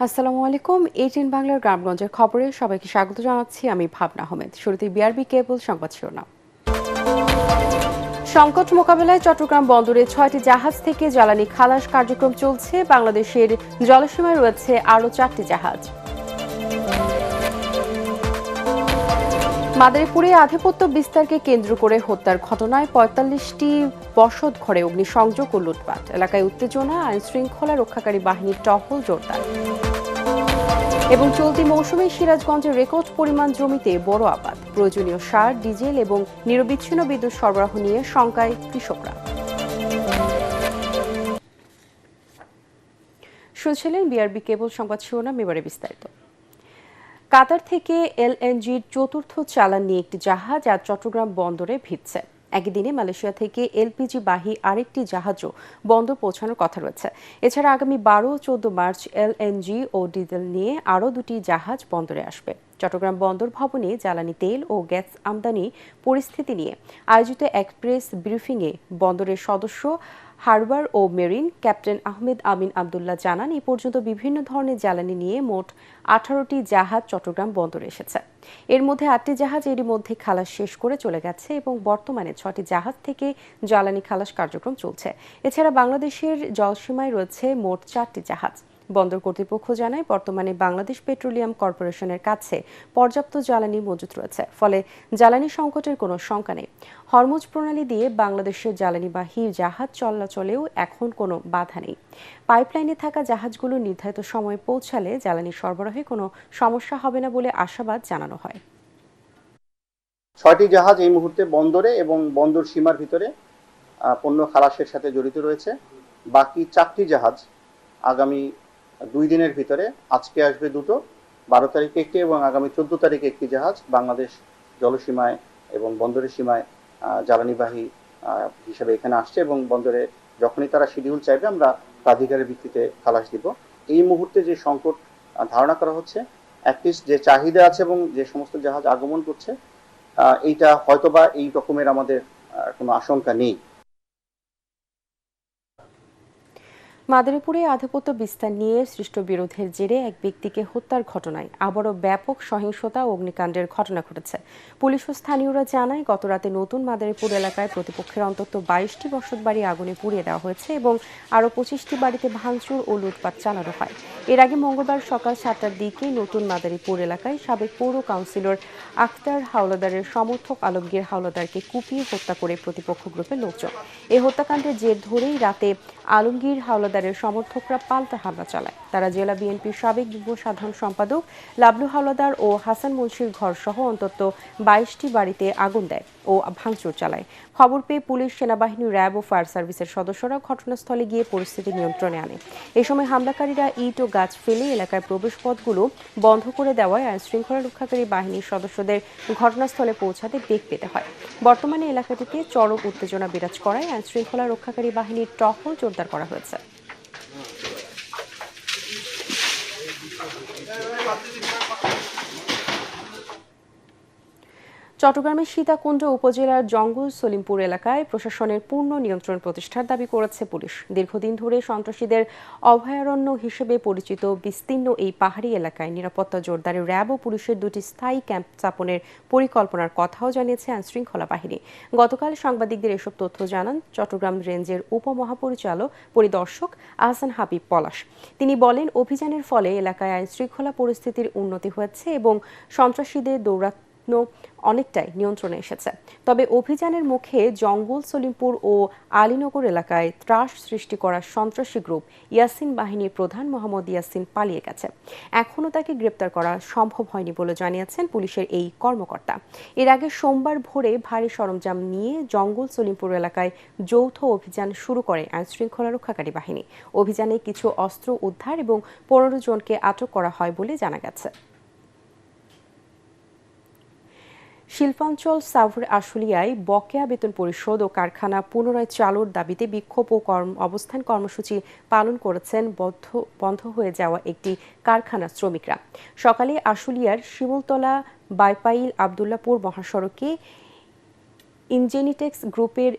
আসসালামু আলাইকুম। এইটিন বাংলার গ্রামগঞ্জের খবরে সবাইকে স্বাগত জানাচ্ছি। আমি ভাবনা আহমেদ। শুরুতে বিআরবি কেবল সংবাদ শিরোনাম। সংকট মোকাবেলায় চট্টগ্রাম বন্দরে ৬টি জাহাজ থেকে জ্বালানি খালাস কার্যক্রম চলছে। বাংলাদেশের জলসীমায় রয়েছে আরও ৪টি জাহাজ। মাদারীপুরে আধিপত্য বিস্তারকে কেন্দ্র করে হত্যার ঘটনায় ৪৫টি বসত ঘরে অগ্নিসংযোগ ও লুটপাট। এলাকায় উত্তেজনা, আইনশৃঙ্খলা রক্ষাকারী বাহিনীর টহল জোরদার। এবং চলতি মৌসুমে সিরাজগঞ্জের রেকর্ড পরিমাণ জমিতে বড় আবাদ। প্রয়োজনীয় সার, ডিজেল এবং নিরবিচ্ছিন্ন বিদ্যুৎ সরবরাহ নিয়ে শঙ্কায় কৃষকরা। শুনছিলেন বিআরবি কেবল সংবাদ শিরোনাম, এবারে বিস্তারিত। কাতার থেকে এলএনজির চতুর্থ চালান নিয়ে একটি জাহাজ আজ চট্টগ্রাম বন্দরে ভিড়ছে। একই দিনে মালয়েশিয়া থেকে এলপিজি বাহী আরেকটি জাহাজও বন্দর পৌঁছানোর কথা রয়েছে। এছাড়া আগামী ১২ ও ১৪ মার্চ এলএনজি ও ডিজেল নিয়ে আরও দুটি জাহাজ বন্দরে আসবে। চট্টগ্রাম বন্দর ভবনে জ্বালানি তেল ও গ্যাস আমদানি পরিস্থিতি নিয়ে আয়োজিত এক প্রেস ব্রিফিংয়ে বন্দরের সদস্য হারবার ও মেরিন ক্যাপ্টেন আহমেদ আমিন আবদুল্লাহ জানান, এ পর্যন্ত বিভিন্ন ধরনের জ্বালানি নিয়ে মোট ১৮টি জাহাজ চট্টগ্রাম বন্দরে এসেছে। এর মধ্যে ৮টি জাহাজ এরই মধ্যে খালাস শেষ করে চলে গেছে এবং বর্তমানে ৬টি জাহাজ থেকে জ্বালানি খালাস কার্যক্রম চলছে। এছাড়া বাংলাদেশের জলসীমায় রয়েছে মোট ৪টি জাহাজ। বন্দর কর্তৃপক্ষ জানায়, বর্তমানে বাংলাদেশ পেট্রোলিয়াম কর্পোরেশনের কাছে পর্যাপ্ত জ্বালানি মজুত রয়েছে, ফলে জ্বালানি সংকটের কোনো শঙ্কা নেই। হরমুজ প্রণালী দিয়ে বাংলাদেশের জ্বালানিবাহী জাহাজ চলাচলেও এখন কোনো বাধা নেই। পাইপলাইনে থাকা জাহাজগুলো নির্ধারিত সময়ে পৌঁছালে জ্বালানি সরবরাহে কোনো সমস্যা হবে না বলে আশাবাদ জানানো হয়। ৬টি জাহাজ এই মুহূর্তে বন্দরে এবং বন্দর সীমার ভিতরে পণ্য খালাসের সাথে জড়িত রয়েছে। বাকি 4টি জাহাজ আগামী 2 দিনের ভিতরে, আজকে আসবে দুটো, 12 তারিখে একটি এবং আগামী 14 তারিখে একটি জাহাজ বাংলাদেশ জলসীমায় এবং বন্দরের সীমায় জ্বালানিবাহী হিসেবে এখানে আসছে এবং বন্দরে যখনই তারা শিডিউল চাইবে আমরা প্রাধিকারের ভিত্তিতে খালাস দিব। এই মুহূর্তে যে সংকট ধারণা করা হচ্ছে, অ্যাটলিস্ট যে চাহিদা আছে এবং যে সমস্ত জাহাজ আগমন করছে, এইটা হয়তোবা এই রকমের আমাদের কোনো আশঙ্কা নেই। মাদারীপুরে আধিপত্য বিস্তার নিয়ে সৃষ্ট বিরোধের জেরে এক ব্যক্তিকে হত্যার ঘটনায় আবারও ব্যাপক সহিংসতা ও অগ্নিকাণ্ডের ঘটনা ঘটেছে। পুলিশ ও স্থানীয়রা জানায়, গতরাতে নতুন মাদারীপুর এলাকায় প্রতিপক্ষের অন্তত 22টি বসতবাড়ি আগুনে পুড়িয়ে দেওয়া হয়েছে এবং আরও 25টি বাড়িতে ভাঙচুর ও লুটপাট চালানো হয়। এর আগে মঙ্গলবার সকাল 7টার দিকে নতুন মাদারীপুর এলাকায় সাবেক পৌর কাউন্সিলর আখতার হাওলাদারের সমর্থক আলমগীর হাওলাদারকে কুপিয়ে হত্যা করে প্রতিপক্ষ গ্রুপের লোকজন। এই হত্যাকাণ্ডের জের ধরেই রাতে আলমগীর হাওলাদারের সমর্থকরা পাল্টা হামলা চালায়। তারা জেলা বিএনপির সাবেক যুগ্ম সাধারণ সম্পাদক লাবলু হাওলাদার ও হাসান মুন্সির ঘর সহ অন্তত 22টি বাড়িতে আগুন দেয় ও ভাঙচুর চালায়। খবর পেয়ে পুলিশ, সেনাবাহিনী, র্যাব ও ফায়ার সার্ভিসের সদস্যরা ঘটনাস্থলে গিয়ে পরিস্থিতি নিয়ন্ত্রণে আনে। এ সময় হামলাকারীরা ইট ও গাছ ফেলে এলাকার প্রবেশপথগুলো বন্ধ করে দেওয়ায় আইনশৃঙ্খলা রক্ষাকারী বাহিনীর সদস্যদের ঘটনাস্থলে পৌঁছাতে বেগ পেতে হয়। বর্তমানে এলাকাটিতে চরম উত্তেজনা বিরাজ করায় আইনশৃঙ্খলা রক্ষাকারী বাহিনীর টহল জোরদার করা হয়েছে। চট্টগ্রামের সীতাকুণ্ড উপজেলার জঙ্গল সলিমপুর এলাকায় প্রশাসনের পূর্ণ নিয়ন্ত্রণ প্রতিষ্ঠার দাবি করেছে পুলিশ। দীর্ঘদিন ধরে সন্ত্রাসীদের অভয়ারণ্য হিসেবে পরিচিত বিস্তীর্ণ এই পাহাড়ি এলাকায় নিরাপত্তা জোরদারে র্যাব ও পুলিশের দুটি স্থায়ী ক্যাম্প স্থাপনের পরিকল্পনার কথাও জানিয়েছে আইনশৃঙ্খলা বাহিনী। গতকাল সাংবাদিকদের এসব তথ্য জানান চট্টগ্রাম রেঞ্জের উপমহাপরিচালক পরিদর্শক আহসান হাবিব পলাশ। তিনি বলেন, অভিযানের ফলে এলাকায় আইনশৃঙ্খলা পরিস্থিতির উন্নতি হয়েছে এবং সন্ত্রাসীদের দৌরাত্ম্য অনেকটাই নিয়ন্ত্রণে এসেছে। তবে অভিযানের মুখে জঙ্গল সলিমপুর ও আলীনগর এলাকায় ত্রাস সৃষ্টি করা সন্ত্রাসী গ্রুপ ইয়াসিন বাহিনীর প্রধান মোহাম্মদ ইয়াসিন পালিয়ে গেছে। এখনও তাকে গ্রেপ্তার করা সম্ভব হয়নি বলে জানিয়েছেন পুলিশের এই কর্মকর্তা। এর আগে সোমবার ভোরে ভারী সরঞ্জাম নিয়ে জঙ্গল সলিমপুর এলাকায় যৌথ অভিযান শুরু করে আইনশৃঙ্খলা রক্ষাকারী বাহিনী। অভিযানে কিছু অস্ত্র উদ্ধার এবং 15 জনকে আটক করা হয় বলে জানা গেছে। শিল্পাঞ্চল সাভার আশুলিয়ায় বকেয়া বেতন পরিশোধ ও কারখানা পুনরায় চালুর দাবিতে বিক্ষোভ ও অবস্থান কর্মসূচি পালন করেছেন বন্ধ হয়ে যাওয়া একটি কারখানার শ্রমিকরা। সকালে আশুলিয়ার শিমুলতলা বাইপাইল আবদুল্লাপুর মহাসড়কে ইনজেনিটেক্স গ্রুপের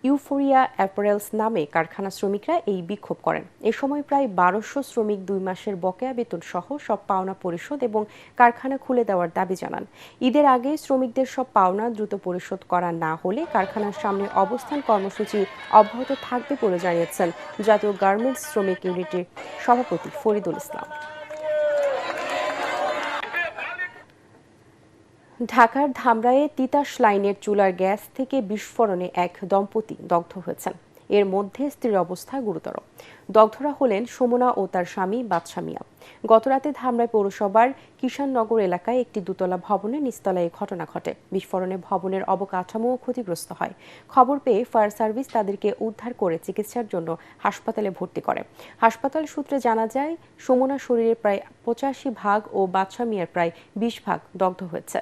ইউফোরিয়া অ্যাপারেলস নামে কারখানা শ্রমিকরা এই বিক্ষোভ করেন। এ সময় প্রায় ১২০০ শ্রমিক ২ মাসের বকেয়া বেতন সহ সব পাওনা পরিশোধ এবং কারখানা খুলে দেওয়ার দাবি জানান। ঈদের আগে শ্রমিকদের সব পাওনা দ্রুত পরিশোধ করা না হলে কারখানার সামনে অবস্থান কর্মসূচি অব্যাহত থাকবে বলে জানিয়েছেন জাতীয় গার্মেন্টস শ্রমিক ইউনিটির সভাপতি ফরিদুল ইসলাম। ঢাকার ধামরায়ে তিতাস লাইনের চুলার গ্যাস থেকে বিস্ফোরণে এক দম্পতি দগ্ধ হয়েছেন। এর মধ্যে স্ত্রীর অবস্থা গুরুতর। দগ্ধরা হলেন সুমনা ও তার স্বামী বাদশা মিয়া। গতরাতে ধামরাই পৌরসভার কিষাননগর এলাকায় একটি দোতলা ভবনের নিচতলায় ঘটনা ঘটে। বিস্ফোরণে ভবনের অবকাঠামোও ক্ষতিগ্রস্ত হয়। খবর পেয়ে ফায়ার সার্ভিস তাদেরকে উদ্ধার করে চিকিৎসার জন্য হাসপাতালে ভর্তি করে। হাসপাতাল সূত্রে জানা যায়, সুমনার শরীরে প্রায় ৮৫% ও বাদশা মিয়ার প্রায় ২০% দগ্ধ হয়েছে।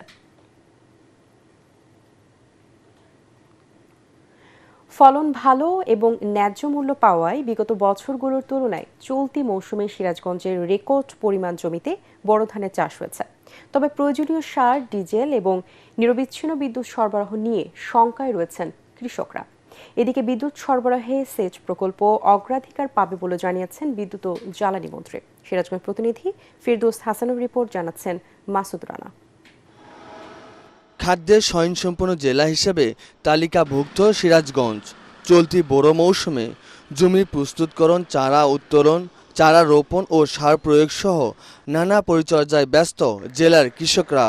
ফলন ভালো এবং ন্যায্য মূল্য পাওয়ায় বিগত বছরগুলোর তুলনায় চলতি মৌসুমে সিরাজগঞ্জের রেকর্ড পরিমাণ জমিতে বোরো ধানের চাষ হয়েছে। তবে প্রয়োজনীয় সার, ডিজেল এবং নিরবিচ্ছিন্ন বিদ্যুৎ সরবরাহ নিয়ে শঙ্কায় রয়েছেন কৃষকরা। এদিকে বিদ্যুৎ সরবরাহে সেচ প্রকল্প অগ্রাধিকার পাবে বলে জানিয়েছেন বিদ্যুৎ ও জ্বালানি মন্ত্রী। সিরাজগঞ্জ প্রতিনিধি ফিরদৌস হাসানের রিপোর্ট, জানাচ্ছেন মাসুদ রানা। খাদ্যের স্বয়ংসম্পূর্ণ জেলা হিসেবে তালিকাভুক্ত সিরাজগঞ্জ চলতি বোরো মৌসুমে জমি প্রস্তুতকরণ, চারা উত্তোলন, চারা রোপণ ও সার প্রয়োগ সহ নানা পরিচর্যায় ব্যস্ত জেলার কৃষকরা।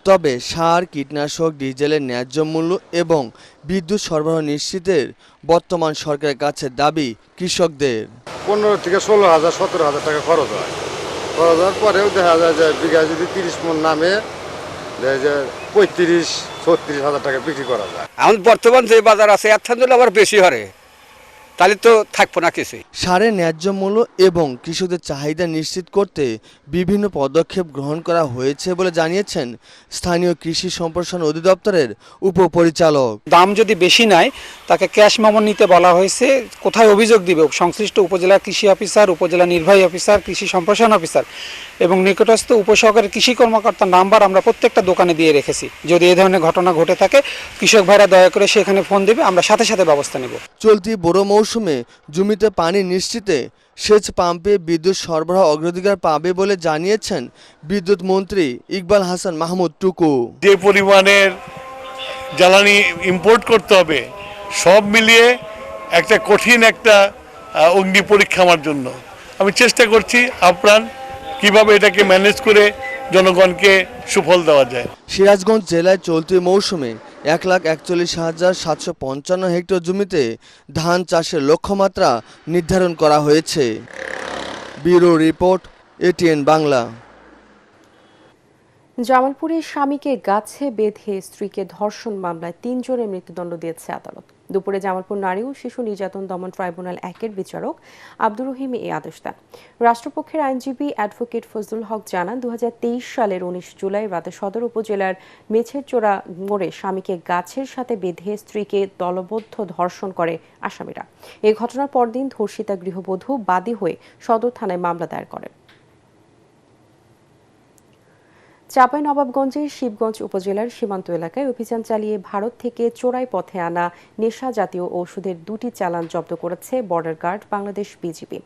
তবে সার, কীটনাশক, ডিজেলের ন্যায্য মূল্য এবং বিদ্যুৎ সরবরাহ নিশ্চিতের বর্তমান সরকারের কাছে দাবি কৃষকদের। ১৫ থেকে ১৬,০০০, ১৭,০০০ টাকা খরচ হয়। খরচ হওয়ার পরেও দেখা যায় যে বিঘা যদি ৩০ মণ নামে ৩৫-৩৬,০০০ টাকা বিক্রি করা যায়। এখন বর্তমান যে বাজার আছে এর থেকে আবার বেশি হারে, তাহলে তো থাকবো না কিছু। সারের ন্যায্য মূল্য এবং কৃষকদের চাহিদা নিশ্চিত করতে বিভিন্ন পদক্ষেপ গ্রহণ করা হয়েছে বলে জানিয়েছেন স্থানীয় কৃষি সম্প্রসারণ অধিদপ্তরের উপপরিচালক। দাম যদি বেশি নেয় তাকে ক্যাশ মেমো নিতে বলা হয়েছে। কোথায় অভিযোগ দিবে সংশ্লিষ্ট উপজেলা কৃষি অফিসার, উপজেলা নির্বাহী অফিসার, কৃষি সম্প্রসারণ অফিসার এবং নিকটস্থ উপসহকারী কৃষি কর্মকর্তার নাম্বার আমরা প্রত্যেকটা দোকানে দিয়ে রেখেছি। যদি এই ধরনের ঘটনা ঘটে থাকে কৃষক ভাইরা দয়া করে সেখানে ফোন দেবে, আমরা সাথে সাথে ব্যবস্থা নেব। চলতি বোরো মৌসুমে জমিতে পানি নিশ্চিতে সেচ পাম্পে বিদ্যুৎ সরবরাহ অগ্রাধিকার পাবে বলে জানিয়েছেন বিদ্যুৎ মন্ত্রী ইকবাল হাসান মাহমুদ টুকু। যে পরিমাণের জ্বালানি ইম্পোর্ট করতে হবে সব মিলিয়ে একটা কঠিন অগ্নি পরীক্ষা আমার জন্য। আমি চেষ্টা করছি আপ্রাণ কিভাবে এটাকে ম্যানেজ করে জনগণকে সুফল দেওয়া যায়। সিরাজগঞ্জ জেলায় চলতি মৌসুমে ১,৪১,৭৫৫ হেক্টর জমিতে ধান চাষের লক্ষ্যমাত্রা নির্ধারণ করা হয়েছে। Bureau report, ATN Bangla. জামালপুরে স্বামীকে গাছে বেঁধে স্ত্রীকে ধর্ষণ মামলায় ৩ জনের মৃত্যুদণ্ড দিয়েছে আদালত। দুপুরে জামালপুর নারী ও শিশু নির্যাতন দমন ট্রাইব্যুনাল ১-এর বিচারক আব্দুর রহিম এই আদেশ দেন। রাষ্ট্রপক্ষের আইনজীবী অ্যাডভোকেট ফজলুল হক জানান, ২০২৩ সালের ১৯ জুলাই রাতে সদর উপজেলার মেছেরচোরা মোড়ে স্বামীকে গাছের সাথে বেঁধে স্ত্রীকে দলবদ্ধ ধর্ষণ করে আসামিরা। এই ঘটনার পরদিন ধর্ষিতা গৃহবধূ বাদী হয়ে সদর থানায় মামলা দায়ের করেন। চাঁপাইনবাবগঞ্জের শিবগঞ্জ উপজেলার সীমান্ত এলাকায় অভিযান চালিয়ে ভারত থেকে চোরাই পথে আনা নেশা জাতীয় ওষুধের ২টি চালান জব্দ করেছে বর্ডার গার্ড বাংলাদেশ বিজিবি।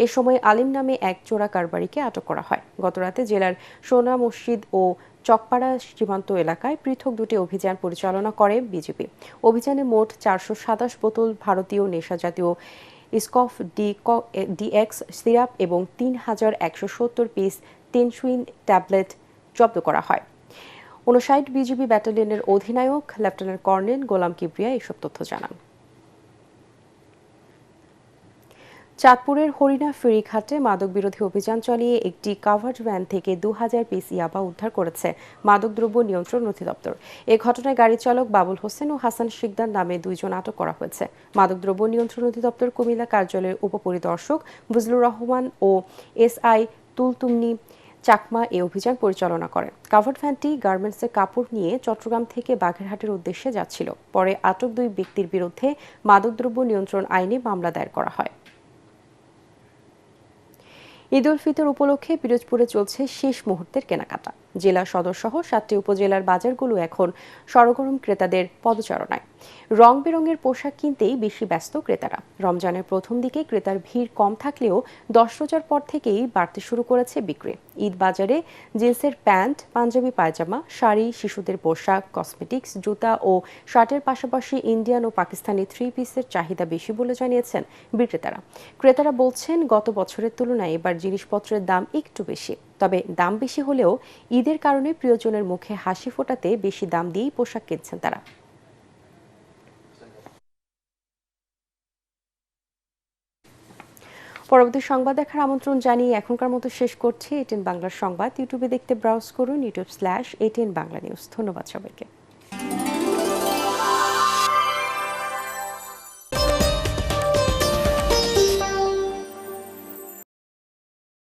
এ সময় আলিম নামে এক চোরা কারবারিকে আটক করা হয়। গতরাতে জেলার সোনা মসজিদ ও চকপাড়া সীমান্ত এলাকায় পৃথক ২টি অভিযান পরিচালনা করে বিজিবি। অভিযানে মোট ৪২৭ বোতল ভারতীয় নেশা জাতীয় স্কফ ডিএক্স সিরাপ এবং ৩,১৭০ পিস টেনসুইন ট্যাবলেট জব্দ করা হয়। ৫৯ বিজিবি ব্যাটালিয়নের অধিনায়ক লেফটেন্যান্ট কর্নেল গোলাম কিবরিয়া এসব তথ্য জানান। চাঁদপুরের হরিণা ফেরিঘাটে মাদক বিরোধী অভিযান চালিয়ে একটি কাভার্ড ভ্যান থেকে ২,০০০ পিস ইয়াবা উদ্ধার করেছে মাদকদ্রব্য নিয়ন্ত্রণ অধিদপ্তর। এ ঘটনায় গাড়ি চালক বাবুল হোসেন ও হাসান শিকদার নামে ২ জন আটক করা হয়েছে। মাদকদ্রব্য নিয়ন্ত্রণ অধিদপ্তর কুমিল্লা কার্যালয়ের উপপরিদর্শক বুজলুর রহমান ও এসআই তুলতুমনি চাকমা এ অভিযান পরিচালনা করেন। কাভার্ড ভ্যানটি গার্মেন্টসের কাপড় নিয়ে চট্টগ্রাম থেকে বাগেরহাটের উদ্দেশ্যে যাচ্ছিল। পরে আটক ২ ব্যক্তির বিরুদ্ধে মাদকদ্রব্য নিয়ন্ত্রণ আইনে মামলা দায়ের করা হয়। ঈদ উল ফিতর উপলক্ষে পিরোজপুরে চলছে শেষ মুহূর্তের কেনাকাটা। জেলা সদর সহ 7টি উপজেলার বাজারগুলো এখন সরগরম ক্রেতাদের পদচারণায়। রং বেরঙের পোশাক কিনতেই বেশি ব্যস্ত ক্রেতারা। রমজানের প্রথম দিকে ক্রেতার ভিড় কম থাকলেও 10 রোজার পর থেকেই বাড়তে শুরু করেছে বিক্রি। ঈদ বাজারে জিন্সের প্যান্ট, পাঞ্জাবি পায়জামা, শাড়ি, শিশুদের পোশাক, কসমেটিক্স, জুতা ও শার্টের পাশাপাশি ইন্ডিয়ান ও পাকিস্তানি 3 পিসের চাহিদা বেশি বলে জানিয়েছেন বিক্রেতারা। ক্রেতারা বলছেন, গত বছরের তুলনায় এবার জিনিসপত্রের দাম একটু বেশি। তবে দাম বেশি হলেও ঈদের কারণে প্রিয়জনের মুখে হাসি ফোটাতে বেশি দাম দিয়েই পোশাক কিনছেন তারা। পরবর্তী সংবাদ দেখার আমন্ত্রণ জানিয়ে এখনকার মতো শেষ করছি। এটিএন বাংলার সংবাদ ইউটিউবে দেখতে ব্রাউজ করুন youtube/ATN বাংলা নিউজ। ধন্যবাদ সবাইকে।